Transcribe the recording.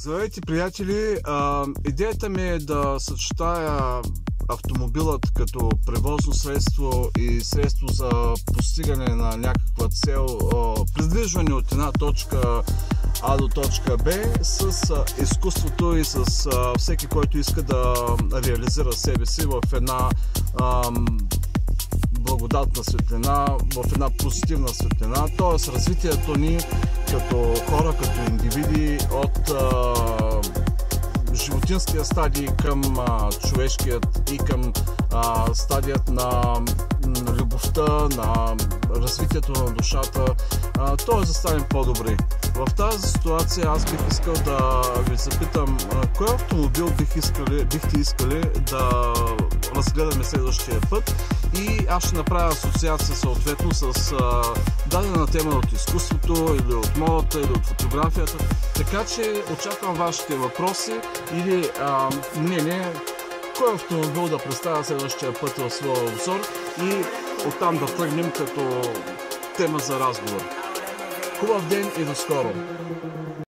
Здравейте, приятели! Идеята ми е да съчетая автомобилът като превозно средство и средство за постигане на някаква цел, придвижване от една точка А до точка Б с изкуството и с всеки, който иска да реализира себе си в една благодатна светлина, в една позитивна светлина, т.е. развитието ни като хора, като индивиди от животинския стадий към човешкият и към стадият на любовта, на развитието на душата, т.е. да станем по-добри. В тази ситуация аз бих искал да ви запитам, кой автомобил бихте искали да разгледаме следващия път, и аз ще направя асоциация съответно с дадена тема от изкуството или от модата или от фотографията, така че очаквам вашите въпроси или мнение, кой автомобил да представя следващия път в своя обзор, и оттам да тръгнем като тема за разговор. Хубав ден и до скоро!